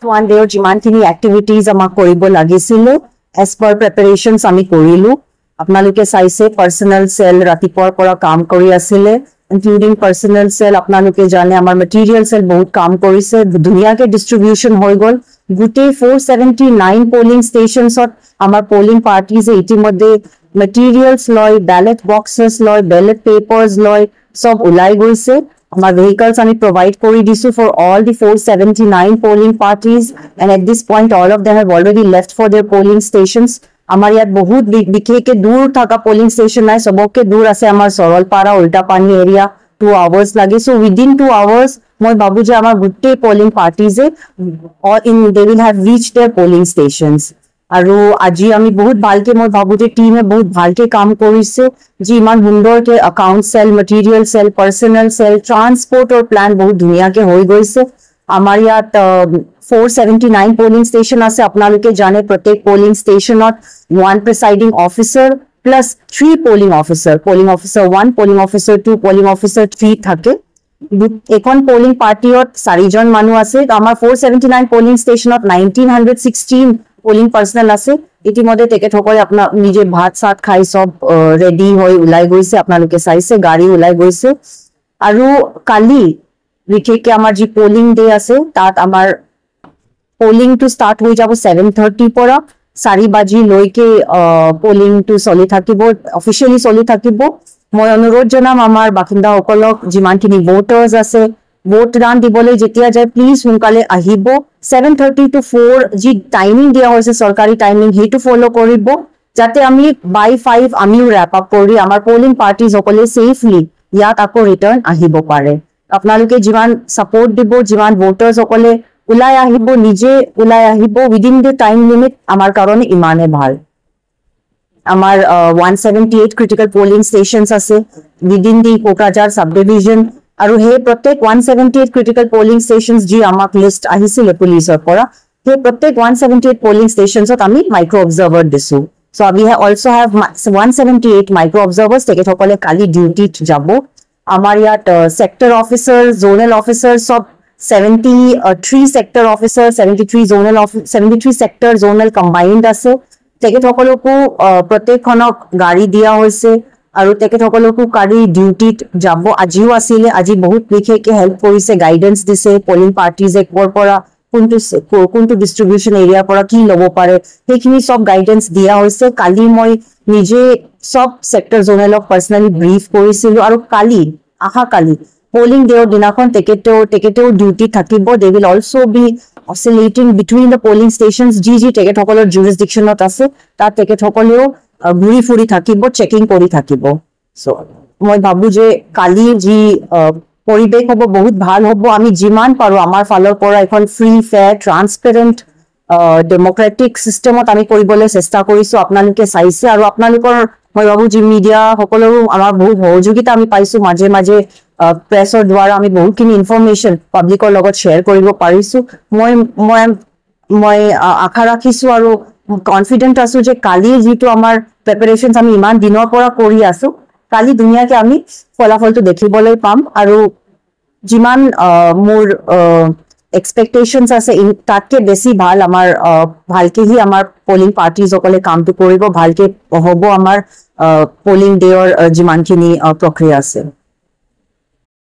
one ডেৰ যিমানখিনি activities আমাক কৰিব লাগিছিল এজ পাৰ প্ৰিপাৰেশ্যনছ আমি কৰিলোঁ আপোনালোকে চাইছে পাৰ্চনেল চেল ৰাতিপুৱাৰ পৰা কাম কৰি আছিলে ইনক্লুডিং পাৰ্চনেল চেল আপোনালোকে জানে আমাৰ মেটেৰিয়েল চেল বহুত কাম কৰিছে ধুনীয়াকে ডিষ্ট্ৰিবিউশ্যন হৈ গ'ল গোটেই 479 পলিং ষ্টেচনছত আমাৰ পলিং পাৰ্টিজে ইতিমধ্যে মেটেৰিয়েলছ লয় বেলেট বক্সেছ লয় বেলেট পেপাৰ্ছ লয় সব ওলাই গৈছে আমাৰ vehicles আমি provide কৰি দিছো for all the 479 polling parties and at this point all of them have already left for their polling stations আমাৰ ইয়াত বহুত বিশেষকে দূৰ থকা polling station নাই সবকে দূৰ আছে আমাৰ সৰলপাৰা উল্টাপানী এৰিয়া 2 hours লাগে so within 2 hours মই ভাবো যে আমাৰ গোটেই polling parties they will have reached their polling stations আৰু আজি আমি বহুত ভালকে মই ভাবো যে টিমে বহুত ভালকে কাম কৰিছে যি ইমান সুন্দৰকে account cell material cell personnel cell ট্ৰান্সপোৰ্টৰ প্লান বহুত ধুনীয়াকে হৈ গৈছে আমাৰ ইয়াত 479 পোলিং ষ্টেচন আছে আপোনালোকে জানে প্ৰত্যেক পোলিং ষ্টেচনত one presiding officer plus 3 polling officer 1 polling officer 2 polling officer 3 থাকে এখন পোলিং পাৰ্টিত 4 জন মানুহ আছে আমাৰ 479 পোলিং ষ্টেচনত 1916 পোলিং পাৰ্সনেল আছে ইতিমধ্যে তেখেতসকলে আপোনাৰ নিজে ভাত সাত খাই সব ৰেডি হৈ ওলাই গৈছে আপোনালোকে চাইছে গাড়ী ওলাই গৈছে আৰু কালি বিশেষকে আমাৰ যি পোলিং ডে আছে তাত আমাৰ পোলিং টু ষ্টাৰ্ট হৈ যাব 7:30 পৰা 4 বাজি লৈকে পোলিং টু চলি থাকিব অফিচিয়ালি চলি থাকিব মই অনুৰোধ জনাম আমাৰ বাসিন্দাসকলক যিমানখিনি ভোটাৰ্ছ আছে ভোটদান দিবলৈ যেতিয়া যায় প্লিজ সোনকালে আহিব 7:30 to 4 যি টাইমিং দিয়া হৈছে চৰকাৰী টাইমিং হেতু ফলো কৰিব যাতে আমি বাই 5 আমিও ৰ্যাপ আপ কৰি আমাৰ পোলিং পাৰ্টিজ সকলে সেফলি ইয়াত আকৌ ৰিটাৰ্ণ আহিব পাৰে আপোনালোকে যিমান সাপোৰ্ট দিব যিমান ভোটাৰ্ছ সকলে ওলাই আহিব নিজে ওলাই আহিব উইদিন দ্য টাইম লিমিট আমাৰ কাৰণে ইমানে ভাল আমাৰ 178 ক্ৰিটিকেল পোলিং ষ্টেচনছ আছে within the Kokrajhar sub division আৰু হে প্ৰত্যেক 178 ক্ৰিটিকেল পোলিং ষ্টেচনছ যি আমাক লিষ্ট আহিছিল পুলিচৰ পৰা হে প্ৰত্যেক 178 পোলিং ষ্টেচনছত আমি মাইক্ৰো অবজাৰ্ভাৰ দিছো so we also have 178 micro observers তেখেতসকলে কালি ডিউটিত যাব আমাৰ ইয়াত সেক্টৰ অফিচাৰ জোনেল অফিচাৰ সব 73 sector officer 73 zonal 73 sector zonal combined আছে তেখেতসকলকো প্ৰত্যেকখনক গাড়ী দিয়া হৈছে আৰু তেখেতসকলকো কালি ডিউটিত যাব আজিও আছিলে আজি বহুত বিশেষকে হেল্প কৰিছে গাইডেন্স দিছে পোলিং পাৰ্টিজে কৰ পৰা কোনটো ডিস্ট্ৰিবিউশন এৰিয়াৰ পৰা কি ল'ব পাৰে সেইখিনি সব গাইডেন্স দিয়া হৈছে কালি মই নিজে সব সেক্টৰ জোনেলক পাৰ্সনালি ব্ৰিফ কৰিছিলো আৰু কালি পোলিং ডেৰ দিনাখন তেখেতেও ডিউটি থাকিব they will also be oscillating between the polling stations যি তেখেতসকলৰ জুৰিছডিকশ্যনত আছে তাত তেখেতসকলেও ঘূৰি ফুৰি থাকিব চেকিং কৰি থাকিব সো মই ভাবো যে কালি যি পৰিবেশ হ'ব বহুত ভাল হ'ব আমি যিমান পাৰো আমাৰ ফালৰ পৰা এখন ফ্ৰী ফেয়াৰ ট্ৰান্সপেৰেন্ট ডেমক্ৰেটিক সিস্টেমত আমি কৰিবলৈ চেষ্টা কৰিছো আপোনালোকে চাইছে আৰু আপোনালোকৰ মই ভাবো যে মিডিয়া সকলৰো আমাৰ বহুত সহযোগিতা আমি পাইছো মাজে মাজে প্ৰেছৰ দ্বাৰা আমি বহুতখিনি ইনফৰমেশ্যন পাব্লিকৰ লগত শ্বেয়াৰ কৰিব পাৰিছো মই আশা ৰাখিছো আৰু কনফিডেন্ট আছো যে কালি যিটো আমাৰ প্ৰিপাৰেচনছ আমি ইমান দিনৰ পৰা কৰি আছো কালি ধুনীয়াকে আমি ফলাফলটো দেখিবলৈ পাম আৰু যিমান মোৰ এক্সপেক্টেশনছ আছে তাতকে বেছি ভাল আমাৰ ভালকেহি আমাৰ পোলিং পাৰ্টিজ সকলে কামটো কৰিব ভালকে হ'ব আমাৰ পোলিং ডেৰ যিমানখিনি প্ৰক্ৰিয়া আছে